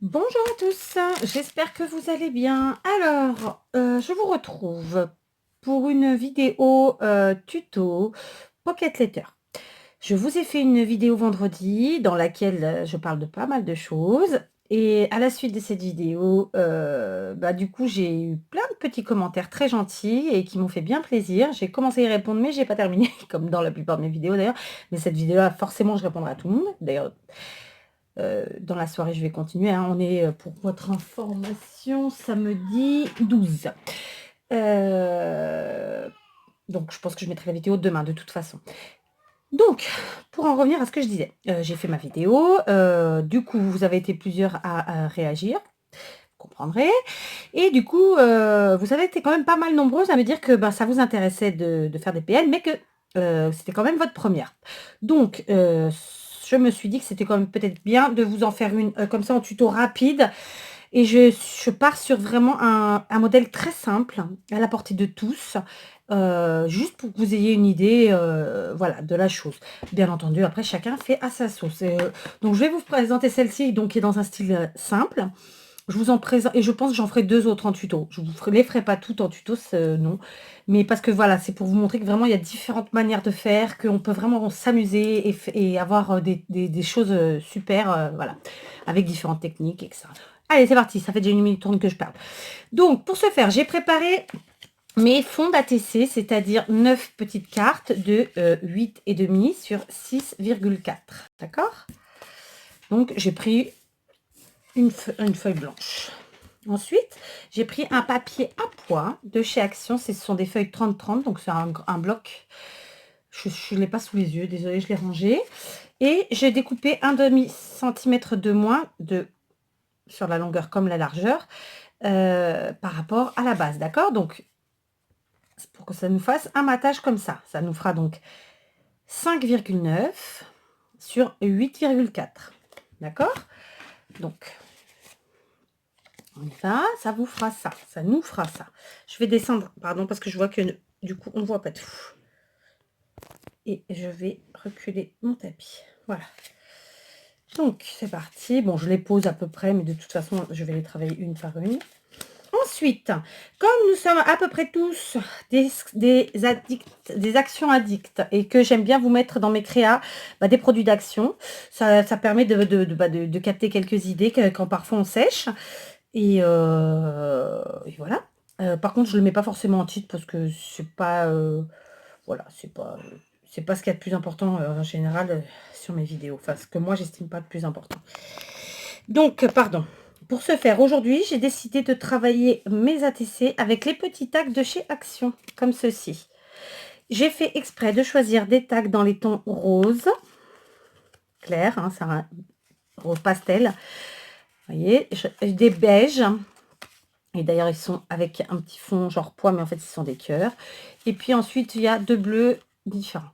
Bonjour à tous, j'espère que vous allez bien. Alors, je vous retrouve pour une vidéo, tuto Pocket Letter. Je vous ai fait une vidéo vendredi dans laquelle, je parle de pas mal de choses et à la suite de cette vidéo, du coup, j'ai eu plein de petits commentaires très gentils et qui m'ont fait bien plaisir. J'ai commencé à y répondre, mais j'ai pas terminé, comme dans la plupart de mes vidéos d'ailleurs. Mais cette vidéo-là, forcément, je répondrai à tout le monde. D'ailleurs, dans la soirée, je vais continuer, hein. On est, pour votre information, samedi 12. Heu, donc je pense que je mettrai la vidéo demain de toute façon. Donc, pour en revenir à ce que je disais, j'ai fait ma vidéo, du coup, vous avez été plusieurs à réagir, vous comprendrez et du coup, vous avez été quand même pas mal nombreuses à me dire que, ça vous intéressait de faire des PN, mais que, c'était quand même votre première. Donc, je me suis dit que c'était quand même peut-être bien de vous en faire une, comme ça en tuto rapide et je pars sur vraiment un modèle très simple, à la portée de tous, juste pour que vous ayez une idée, voilà, de la chose. Bien entendu, après chacun fait à sa sauce donc je vais vous présenter celle-ci, donc qui est dans un style, simple. Je vous en présente et je pense que j'en ferai 2 autres en tuto. Je vous ferai les ferai pas toutes en tuto, non. Mais parce que voilà, c'est pour vous montrer que vraiment il y a différentes manières de faire, qu'on peut vraiment s'amuser et avoir, des choses, super, voilà, avec différentes techniques et cetera. Allez, c'est parti, ça fait déjà 1 minute 30 que je parle. Donc pour ce faire, j'ai préparé mes fonds d'ATC, c'est-à-dire 9 petites cartes de, 8,5 sur 6,4. D'accord? Donc j'ai pris une feuille blanche. Ensuite, j'ai pris un papier à pois de chez Action. Ce sont des feuilles 30-30, donc c'est un bloc. Je ne l'ai pas sous les yeux, désolée, je l'ai rangé. Et j'ai découpé un demi-centimètre de moins sur la longueur comme la largeur par rapport à la base, d'accord? Donc, c'est pour que ça nous fasse un matage comme ça. Ça nous fera donc 5,9 sur 8,4. D'accord? Donc, on y va, ça vous fera ça, ça nous fera ça. Je vais descendre, pardon, parce que je vois que du coup, on ne voit pas tout. Et je vais reculer mon tapis. Voilà. Donc, c'est parti. Bon, je les pose à peu près, mais de toute façon, je vais les travailler une par une. Ensuite, comme nous sommes à peu près tous des addicts, des actions addicts, et que j'aime bien vous mettre dans mes créas des produits d'action, ça permet de capter quelques idées quand parfois on sèche. Et voilà. Par contre, je le mets pas forcément en titre parce que c'est pas, voilà, c'est pas ce qu'il y a de plus important, en général, sur mes vidéos. Enfin, ce que moi j'estime pas le plus important. Donc, pardon. Pour ce faire, aujourd'hui, j'ai décidé de travailler mes ATC avec les petits tags de chez Action, comme ceci. J'ai fait exprès de choisir des tags dans les tons roses, clair, hein, c'est un rose pastel. Vous voyez, des beiges. Et d'ailleurs, ils sont avec un petit fond genre pois, mais en fait, ce sont des cœurs. Et puis ensuite, il y a 2 bleus différents.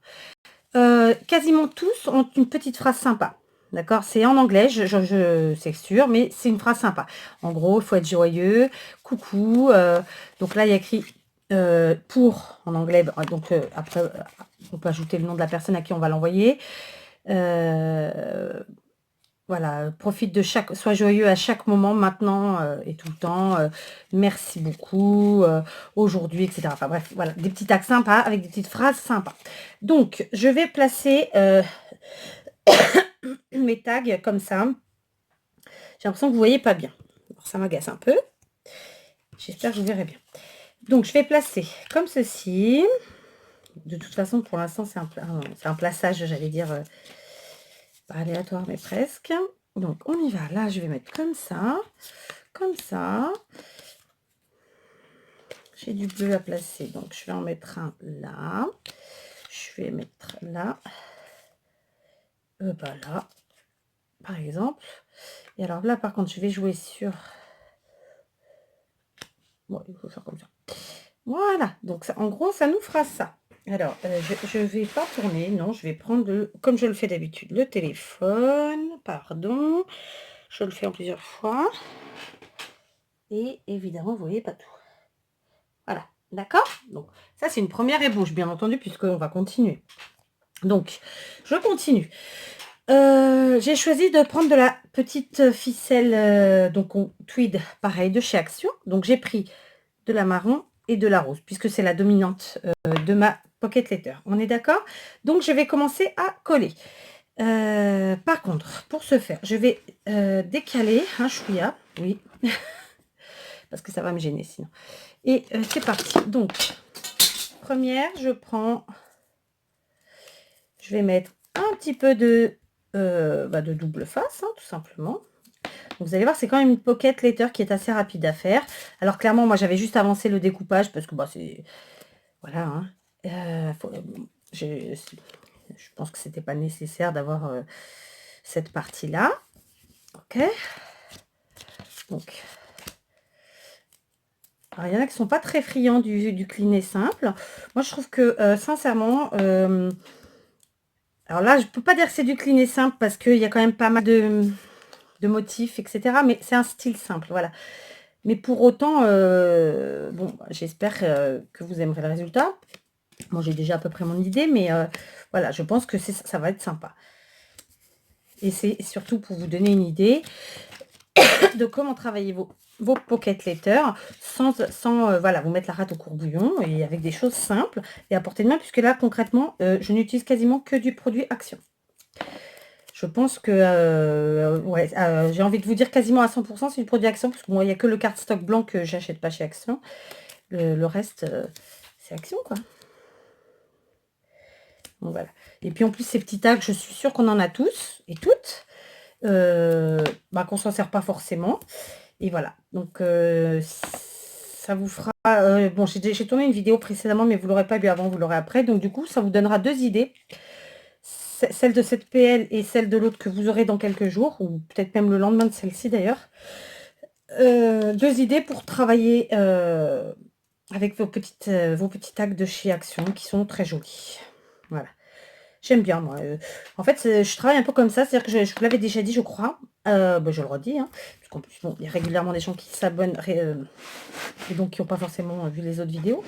Quasiment tous ont une petite phrase sympa. D'accord? C'est en anglais, c'est sûr, mais c'est une phrase sympa. En gros, il faut être joyeux, coucou. Donc là, il y a écrit pour en anglais. Donc après, on peut ajouter le nom de la personne à qui on va l'envoyer. Voilà, profite de sois joyeux à chaque moment, maintenant et tout le temps. Merci beaucoup, aujourd'hui, etc. Enfin bref, voilà, des petits tags sympas avec des petites phrases sympas. Donc, je vais placer mes tags comme ça. J'ai l'impression que vous voyez pas bien. Alors, ça m'agace un peu. J'espère que vous verrez bien. Donc, je vais placer comme ceci. De toute façon, pour l'instant, c'est un plaçage, j'allais dire, pas aléatoire, mais presque. Donc, on y va. Là, je vais mettre comme ça. Comme ça. J'ai du bleu à placer, donc je vais en mettre un là. Je vais mettre là. Là, par exemple. Et alors là, par contre, je vais jouer sur... Bon, il faut faire comme ça. Voilà, donc ça, en gros, ça nous fera ça. Alors, je vais pas tourner, non, je vais prendre, comme je le fais d'habitude, le téléphone, pardon. Je le fais en plusieurs fois. Et évidemment, vous voyez pas tout. Voilà, d'accord? Donc, ça, c'est une première ébauche, bien entendu, puisqu'on va continuer. Donc, je continue. J'ai choisi de prendre de la petite ficelle, donc tweed, pareil, de chez Action. Donc j'ai pris de la marron et de la rose, puisque c'est la dominante de ma pocket letter. On est d'accord? Donc je vais commencer à coller. Par contre, pour ce faire, je vais décaler un chouïa, oui, parce que ça va me gêner sinon. Et c'est parti. Donc, première, je vais mettre un petit peu de double face, hein, tout simplement. Donc, vous allez voir, c'est quand même une pocket letter qui est assez rapide à faire. Alors, clairement, moi, j'avais juste avancé le découpage parce que, bah, c'est... Voilà, hein. Je pense que c'était pas nécessaire d'avoir cette partie-là. Ok. Donc, alors, il y en a qui sont pas très friands du cleané simple. Moi, je trouve que, sincèrement... alors là, je peux pas dire que c'est du cleané simple parce qu'il y a quand même pas mal de motifs, etc. Mais c'est un style simple, voilà. Mais pour autant, bon, j'espère que vous aimerez le résultat. Bon, j'ai déjà à peu près mon idée, mais voilà, je pense que ça va être sympa. Et c'est surtout pour vous donner une idée de comment travailler vos pocket letters sans voilà, vous mettre la rate au courbouillon et avec des choses simples et à portée de main, puisque là, concrètement, je n'utilise quasiment que du produit Action. Je pense que, ouais, j'ai envie de vous dire quasiment à 100%, c'est du produit Action, parce que moi, il n'y a que le cardstock blanc que j'achète pas chez Action. Le reste, c'est Action, quoi. Donc, voilà. Et puis, en plus, ces petits tags, je suis sûre qu'on en a tous et toutes, qu'on s'en sert pas forcément. Et voilà. Donc, ça vous fera... bon, j'ai tourné une vidéo précédemment, mais vous l'aurez pas vu avant, vous l'aurez après. Donc, du coup, ça vous donnera 2 idées. Celle de cette PL et celle de l'autre que vous aurez dans quelques jours, ou peut-être même le lendemain de celle-ci d'ailleurs. 2 idées pour travailler avec vos petits tags de chez Action qui sont très jolis. Voilà. J'aime bien, moi. En fait, je travaille un peu comme ça, c'est-à-dire que je vous l'avais déjà dit, je crois. Je le redis, hein, parce qu'en plus, bon, il y a régulièrement des gens qui s'abonnent et donc qui n'ont pas forcément vu les autres vidéos.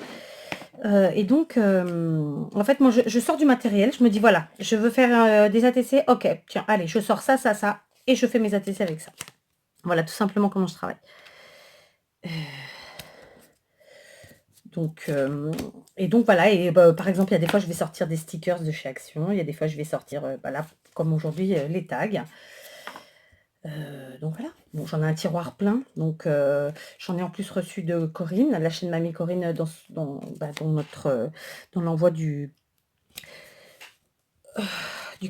Et donc, en fait, moi, je sors du matériel, je me dis, voilà, je veux faire des ATC, ok, tiens, allez, je sors ça, ça, ça, et je fais mes ATC avec ça. Voilà, tout simplement comment je travaille. Donc, et donc voilà, et par exemple, il y a des fois, je vais sortir des stickers de chez Action, il y a des fois, je vais sortir, là, comme aujourd'hui, les tags. Donc voilà, bon, j'en ai un tiroir plein, donc j'en ai en plus reçu de Corinne, la chaîne Mamie Corinne, dans l'envoi du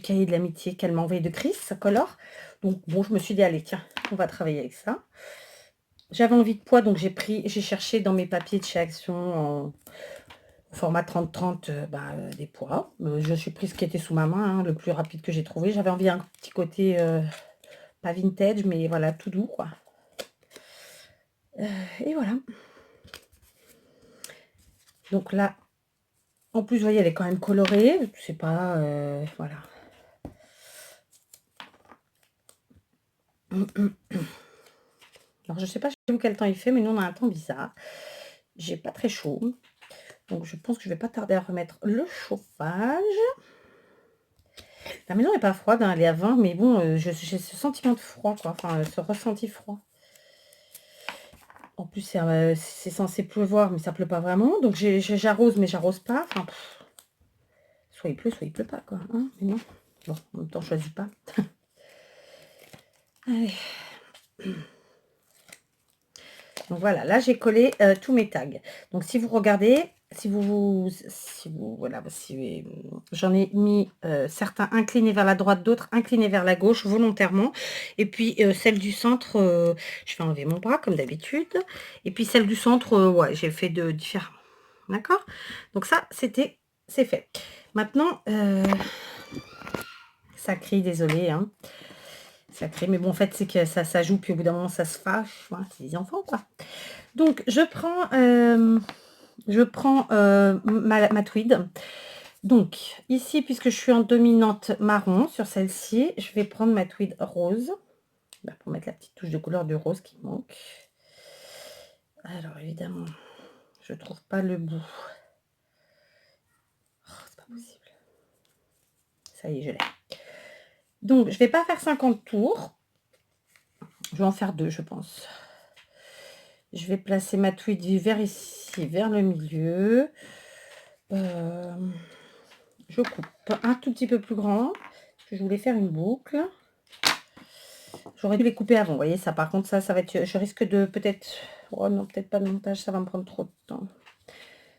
cahier de l'amitié qu'elle m'a envoyé de Chris Color. Donc bon, je me suis dit, allez, tiens, on va travailler avec ça. J'avais envie de poids, donc j'ai cherché dans mes papiers de chez Action en format 30-30 des poids. Je suis pris ce qui était sous ma main, hein, le plus rapide que j'ai trouvé. J'avais envie d'un petit côté, pas vintage, mais voilà, tout doux, quoi. Et voilà. Donc là, en plus, vous voyez, elle est quand même colorée. C'est pas... voilà. Alors, je sais pas chez vous quel temps il fait, mais nous, on a un temps bizarre. J'ai pas très chaud. Donc, je pense que je vais pas tarder à remettre le chauffage. La maison n'est pas froide, hein, elle est à 20, mais bon, j'ai ce sentiment de froid, quoi. Enfin, ce ressenti froid. En plus, c'est censé pleuvoir, mais ça pleut pas vraiment. Donc, j'arrose, mais j'arrose pas. Enfin, soit il pleut pas, quoi. Hein, mais non. Bon, en même temps, je choisis pas. Allez. Donc voilà, là j'ai collé tous mes tags. Donc si vous regardez, voilà, j'en ai mis certains inclinés vers la droite, d'autres inclinés vers la gauche volontairement. Et puis celle du centre, je vais enlever mon bras comme d'habitude. Et puis celle du centre, ouais, j'ai fait de différemment. D'accord? Donc ça, c'est fait. Maintenant, ça crie, désolé, hein. Ça crie, mais bon, en fait, c'est que ça joue, puis au bout d'un moment, ça se fâche. Voilà, c'est des enfants, quoi. Donc, je prends ma tweed. Donc, ici, puisque je suis en dominante marron sur celle-ci, je vais prendre ma tweed rose. Pour mettre la petite touche de couleur du rose qui manque. Alors, évidemment, je trouve pas le bout. Oh, c'est pas possible. Ça y est, je l'ai. Donc, je vais pas faire 50 tours. Je vais en faire 2, je pense. Je vais placer ma tweed vers ici, vers le milieu. Je coupe un tout petit peu plus grand. Parce que je voulais faire une boucle. J'aurais dû les couper avant, vous voyez, ça par contre, ça va être... Je risque de peut-être... Oh non, peut-être pas de montage, ça va me prendre trop de temps.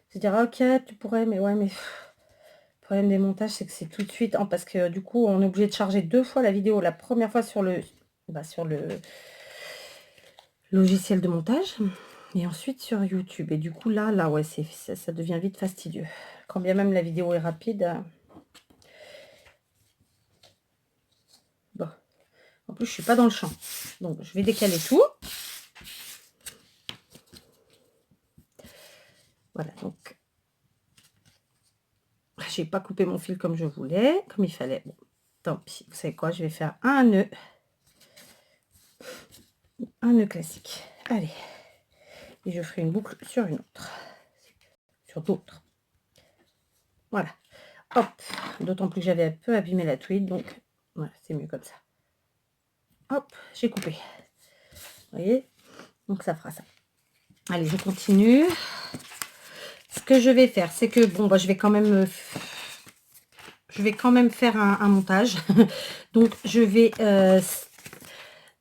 C'est-à-dire, ok, tu pourrais, mais ouais, mais... Le problème des montages, c'est que c'est tout de suite... parce que du coup, on est obligé de charger 2 fois la vidéo. La première fois sur le logiciel de montage. Et ensuite sur YouTube. Et du coup, là ouais, ça devient vite fastidieux. Quand bien même la vidéo est rapide... Bon. En plus, je suis pas dans le champ. Donc, je vais décaler tout. Voilà, donc... J'ai pas coupé mon fil comme je voulais, comme il fallait. Bon, tant pis. Vous savez quoi, je vais faire un nœud classique. Allez. Et je ferai une boucle sur une autre. Sur d'autres. Voilà. Hop. D'autant plus que j'avais un peu abîmé la tweed, donc voilà, c'est mieux comme ça. Hop, j'ai coupé. Vous voyez? Donc ça fera ça. Allez, je continue. Ce que je vais faire, c'est que bon, bah, je vais quand même faire un montage. Donc je vais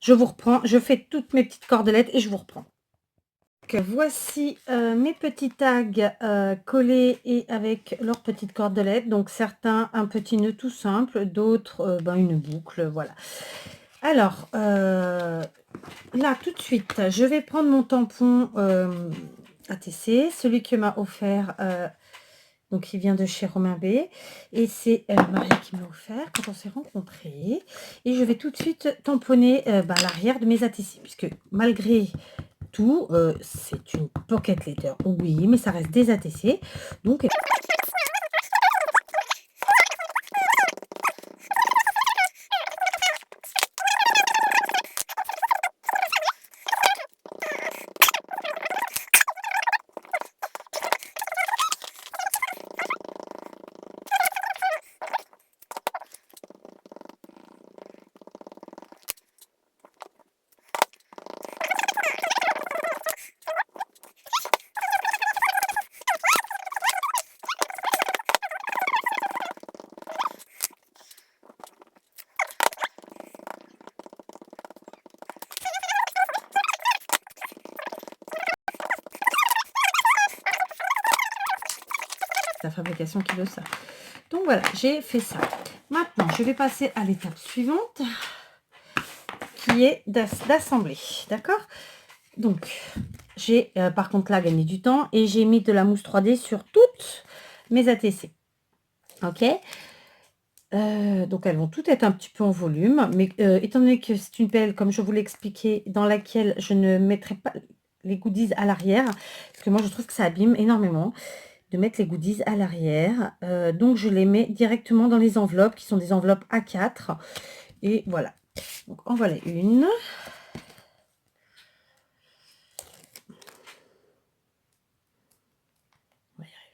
je vous reprends, je fais toutes mes petites cordelettes et je vous reprends. Donc, voici mes petits tags collés et avec leurs petites cordelettes. Donc certains un petit nœud tout simple, d'autres une boucle, voilà. Alors là tout de suite, je vais prendre mon tampon ATC, celui que m'a offert, donc il vient de chez Romain B. Et c'est Marie qui m'a offert quand on s'est rencontrés. Et je vais tout de suite tamponner l'arrière de mes ATC, puisque malgré tout, c'est une pocket letter, oui, mais ça reste des ATC. Donc la fabrication qui veut ça. Donc voilà, j'ai fait ça. Maintenant, je vais passer à l'étape suivante, qui est d'assembler. D'accord? Donc, j'ai par contre là gagné du temps et j'ai mis de la mousse 3D sur toutes mes ATC. Ok? Donc elles vont toutes être un petit peu en volume, mais étant donné que c'est une pelle, comme je vous l'ai expliqué, dans laquelle je ne mettrai pas les goodies à l'arrière, parce que moi je trouve que ça abîme énormément de mettre les goodies à l'arrière. Donc je les mets directement dans les enveloppes, qui sont des enveloppes A4. Et voilà. Donc en voilà une.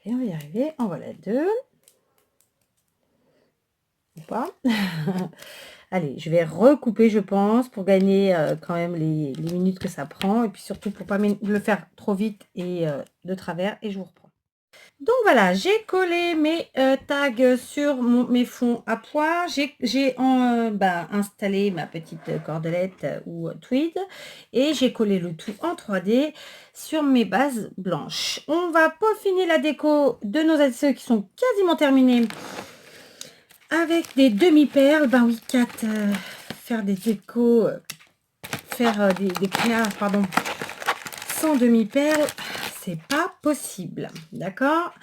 On va y arriver. En voilà deux. Ou pas. Allez, je vais recouper, je pense, pour gagner quand même les minutes que ça prend. Et puis surtout pour pas le faire trop vite et de travers. Et je vous reprends. Donc voilà, j'ai collé mes tags sur mes fonds à pois. J'ai installé ma petite cordelette ou tweed. Et j'ai collé le tout en 3D sur mes bases blanches. On va peaufiner la déco de nos ATC qui sont quasiment terminés. Avec des demi-perles, ben oui, 4, faire des décos, faire des créas, pardon, sans demi-perles, c'est pas possible, d'accord?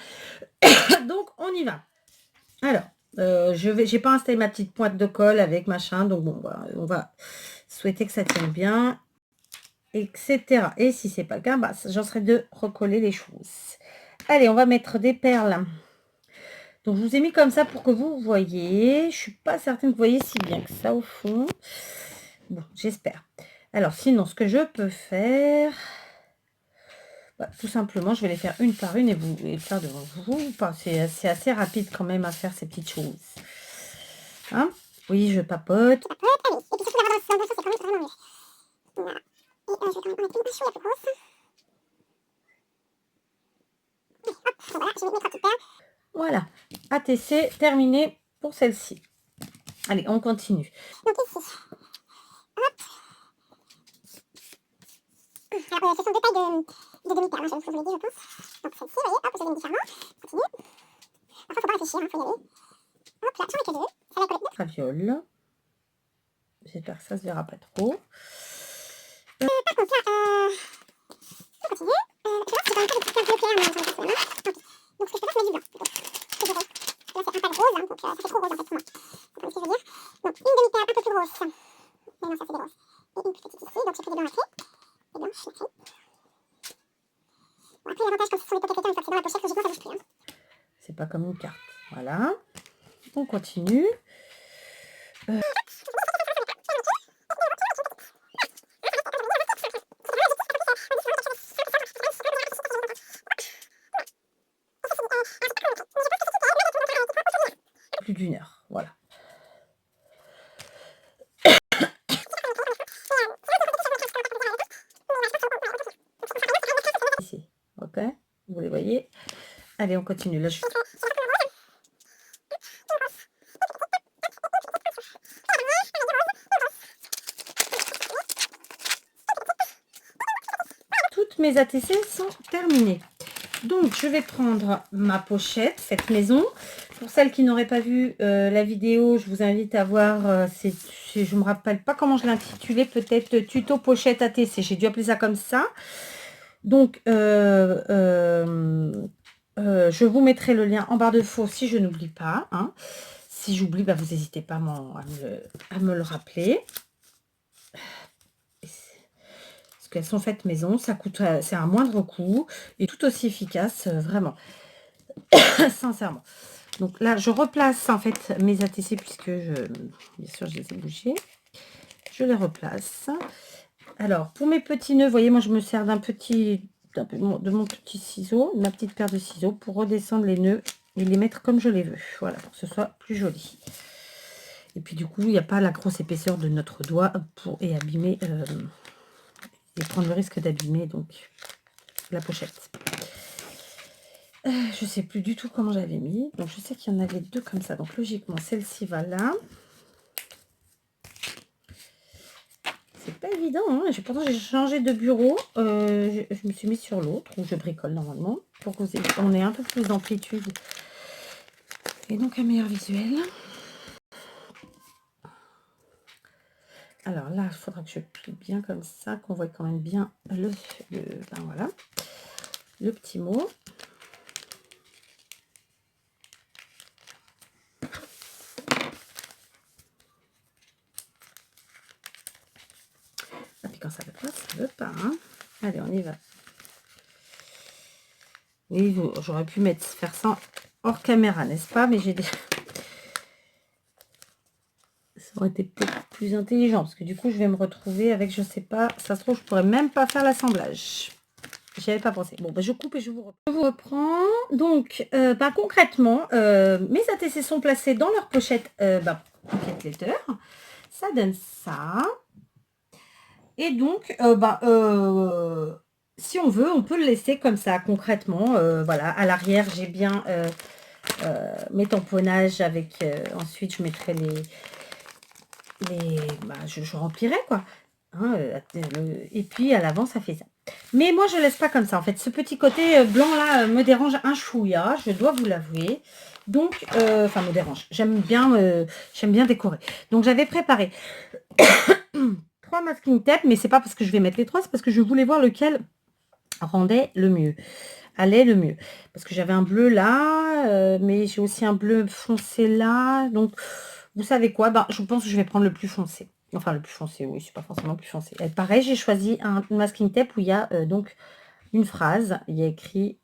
Donc, on y va. Alors, j'ai pas installé ma petite pointe de colle avec machin, donc bon, voilà, on va souhaiter que ça tienne bien, etc. Et si c'est pas le cas, bah, j'en serai de recoller les choses. Allez, on va mettre des perles. Donc, je vous ai mis comme ça pour que vous voyez. Je suis pas certaine que vous voyez si bien que ça au fond. Bon, j'espère. Alors, sinon, ce que je peux faire... Bah, tout simplement, je vais les faire une par une et vous les faire devant vous. C'est assez rapide quand même à faire ces petites choses. Hein? Oui, je papote. Tu papotes. Allez, et puis surtout l'avoir dans le fond, c'est quand même vraiment mieux. Voilà. Et je vais quand même en mettre une chouïa plus grosse. Et hop, bon, voilà, je vais mettre un petit peu. Voilà, ATC terminé pour celle-ci. Allez, on continue. Donc ici, hop. Alors, ce sont deux tailles de demi-terme, je vous l'ai dit, je pense. Donc celle-ci, vous voyez, hop, je donne différemment. Continue. Parfois, faut pas réfléchir, il faut y aller. Hop, là, j'en ai que deux. Ça va coller. Raviole. J'espère que ça se verra pas trop. Par contre, là, on continue. Tu vois, j'ai quand même pas des petites fleurs bleu clair, mais j'en ai pas sous la main. Donc, ce que je peux faire, c'est mettre du blanc, plutôt. C'est du rose. Là, c'est un pâle rose, hein, donc ça fait trop rose, en fait, pour moi. Vous comprenez ce que je veux dire? Donc, une demi-terre un peu plus grosse. Mais non, ça, c'est des roses. Et une plus petite ici, donc j'ai pris des blancs après. Des blanches, merci. Bon, après, l'avantage, comme ce sont des pockets une fois que c'est dans la pochette, logiquement, ça bouge plus, hein. C'est pas comme une carte. Voilà. On continue. Plus d'une heure. Voilà. Ici. Ok. Vous les voyez. Allez, on continue. Là, je... Toutes mes ATC sont terminées. Donc, je vais prendre ma pochette, cette maison. Pour celles qui n'auraient pas vu la vidéo, je vous invite à voir, je ne me rappelle pas comment je l'ai intitulé, peut-être tuto pochette ATC. J'ai dû appeler ça comme ça. Donc, je vous mettrai le lien en barre de faux si je n'oublie pas. Hein. Si j'oublie, bah, vous n'hésitez pas à me le rappeler. Parce qu'elles sont faites maison, ça coûte, c'est un moindre coût et tout aussi efficace, vraiment. Sincèrement. Donc là, je replace en fait mes ATC puisque bien sûr, je les ai bougés. Je les replace. Alors, pour mes petits nœuds, vous voyez, moi, je me sers de mon petit ciseau, ma petite paire de ciseaux pour redescendre les nœuds et les mettre comme je les veux. Voilà, pour que ce soit plus joli. Et puis, du coup, il n'y a pas la grosse épaisseur de notre doigt et abîmer, et prendre le risque d'abîmer donc la pochette. Je sais plus du tout comment j'avais mis. Donc, je sais qu'il y en avait deux comme ça. Donc, logiquement, celle-ci va là. C'est pas évident, hein. Pourtant j'ai changé de bureau. Je me suis mise sur l'autre où je bricole normalement pour qu'on ait un peu plus d'amplitude et donc un meilleur visuel. Alors là, il faudra que je plie bien comme ça, qu'on voit quand même bien ben voilà, le petit mot. Et puis quand ça veut pas. Hein. Allez, on y va. Oui, j'aurais pu faire ça hors caméra, n'est-ce pas? Mais j'ai des... Ça aurait été peut-être plus intelligent, parce que du coup, je vais me retrouver avec, je sais pas, ça se trouve, je pourrais même pas faire l'assemblage. J'y avais pas pensé. Bon, bah, je coupe et je vous reprends. Je vous reprends. Donc, bah, concrètement, mes ATC sont placés dans leur pochette Pocket Letter. Ça donne ça. Et donc, si on veut, on peut le laisser comme ça, concrètement. Voilà, à l'arrière, j'ai bien mes tamponnages avec... ensuite, je mettrai je remplirai, quoi. Hein, et puis, à l'avant, ça fait ça. Mais moi, je laisse pas comme ça. En fait, ce petit côté blanc là me dérange un chouïa, je dois vous l'avouer. Donc, enfin, me dérange. J'aime bien décorer. Donc, j'avais préparé 3 masking tape, mais c'est pas parce que je vais mettre les 3, c'est parce que je voulais voir lequel rendait le mieux, allait le mieux. Parce que j'avais un bleu là, mais j'ai aussi un bleu foncé là. Donc, vous savez quoi? Ben, je pense que je vais prendre le plus foncé. Enfin, le plus foncé, oui, c'est pas forcément plus foncé. Et pareil, j'ai choisi un masking tape où il y a donc une phrase. Il y a écrit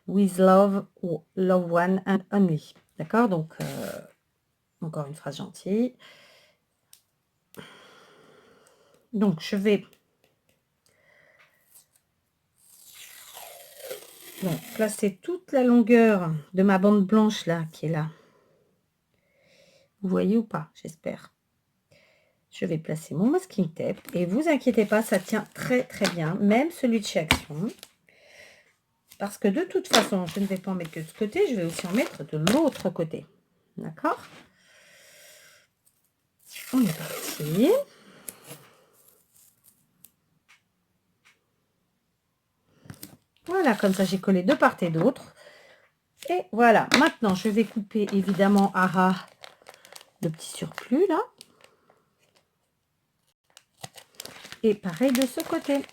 with love ou love one and only. D'accord? Donc, encore une phrase gentille. Donc, je vais placer toute la longueur de ma bande blanche là, qui est là. Vous voyez ou pas? J'espère. Je vais placer mon masking tape et vous inquiétez pas, ça tient très très bien, même celui de chez Action. Parce que de toute façon, je ne vais pas en mettre que de ce côté, je vais aussi en mettre de l'autre côté. D'accord? On est parti. Voilà, comme ça j'ai collé de part et d'autre. Et voilà, maintenant je vais couper évidemment à ras le petit surplus là. Et pareil de ce côté.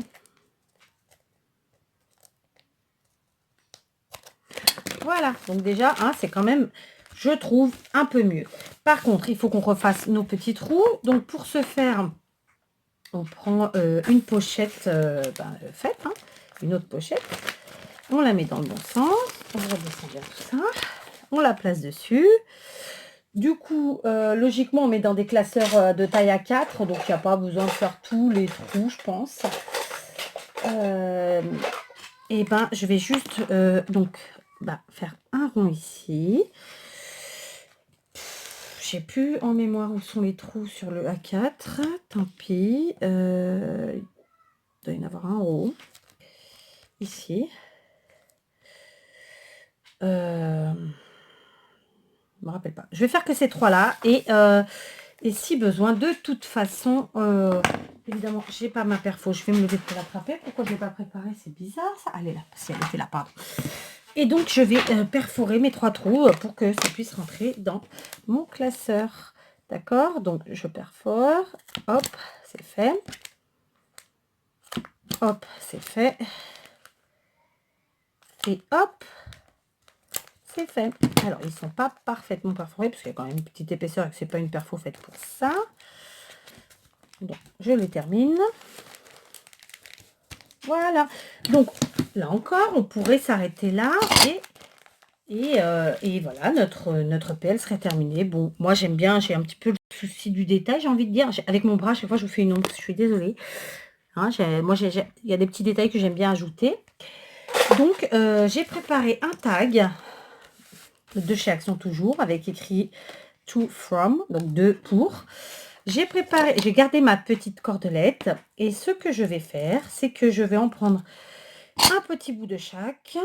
Voilà, donc déjà, hein, c'est quand même, je trouve, un peu mieux. Par contre, il faut qu'on refasse nos petits trous. Donc pour ce faire, on prend une pochette faite, hein, une autre pochette. On la met dans le bon sens. On redescend bien tout ça. On la place dessus. Du coup, logiquement, on met dans des classeurs de taille A4. Donc, il n'y a pas besoin de faire tous les trous, je pense. Et ben, je vais juste faire un rond ici. J'ai plus en mémoire où sont les trous sur le A4. Tant pis. Il doit y en avoir un en haut. Ici. Je me rappelle pas. Je vais faire que ces trois là et si besoin, de toute façon, évidemment, j'ai pas ma perfo. Je vais me lever pour l'attraper. Pourquoi je l'ai pas préparé? C'est bizarre ça. Elle est là. Si elle était là, pardon. Et donc je vais perforer mes trois trous pour que ça puisse rentrer dans mon classeur. D'accord? Donc je perfore. Hop, c'est fait. Hop, c'est fait. Et hop. C'est fait. Alors, ils ne sont pas parfaitement perforés parce qu'il y a quand même une petite épaisseur et que ce n'est pas une perfo faite pour ça. Donc, je les termine. Voilà. Donc, là encore, on pourrait s'arrêter là et voilà, notre PL serait terminée. Bon, moi, j'aime bien, j'ai un petit peu le souci du détail, j'ai envie de dire. Avec mon bras, à chaque fois, je vous fais une ombre. Je suis désolée. Hein, il y a des petits détails que j'aime bien ajouter. Donc, j'ai préparé un tag de chez Action toujours, avec écrit to from, donc de pour. J'ai gardé ma petite cordelette et ce que je vais faire, c'est que je vais en prendre un petit bout de chaque,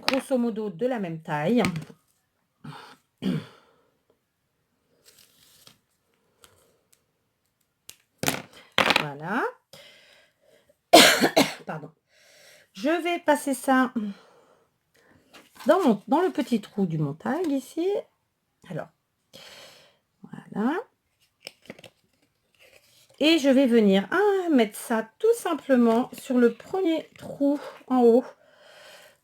grosso modo de la même taille. Voilà. Pardon. Je vais passer ça dans le petit trou du montage ici. Alors, voilà. Et je vais venir mettre ça tout simplement sur le premier trou en haut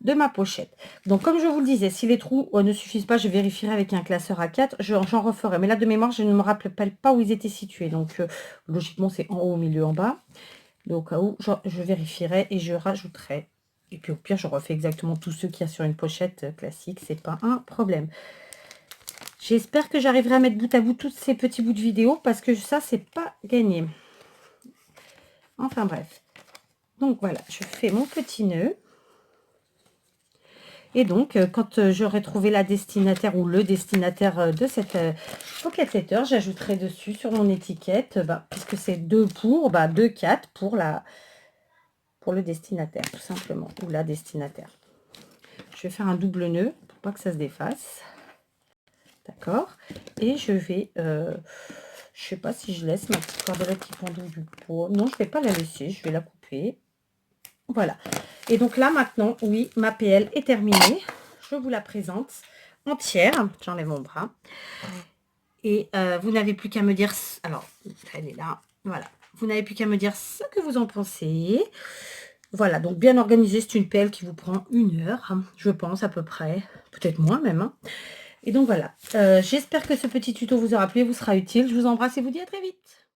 de ma pochette. Donc, comme je vous le disais, si les trous ne suffisent pas, je vérifierai avec un classeur A4. J'en referai. Mais là, de mémoire, je ne me rappelle pas où ils étaient situés. Donc, logiquement, c'est en haut, au milieu, en bas. Donc, au cas où, je vérifierai et je rajouterai. Et puis, au pire, je refais exactement tous ceux qu'il y a sur une pochette classique. C'est pas un problème. J'espère que j'arriverai à mettre bout à bout tous ces petits bouts de vidéo parce que ça, c'est pas gagné. Enfin, bref. Donc, voilà, je fais mon petit nœud. Et donc, quand j'aurai trouvé la destinataire ou le destinataire de cette pocket letter, j'ajouterai dessus sur mon étiquette, puisque c'est 2 pour, 2, 4 pour le destinataire, tout simplement, ou la destinataire. Je vais faire un double nœud pour pas que ça se défasse. D'accord? Et je vais, je sais pas si je laisse ma petite cordelette qui pendouille du pot. Non, je vais pas la laisser, je vais la couper. Voilà. Et donc là, maintenant, oui, ma PL est terminée. Je vous la présente entière. J'enlève mon bras. Et vous n'avez plus qu'à me dire... Alors, elle est là. Voilà. Vous n'avez plus qu'à me dire ce que vous en pensez. Voilà, donc bien organisé. C'est une PL qui vous prend 1 heure, je pense, à peu près. Peut-être moins même. Hein. Et donc voilà. J'espère que ce petit tuto vous aura plu et vous sera utile. Je vous embrasse et vous dis à très vite.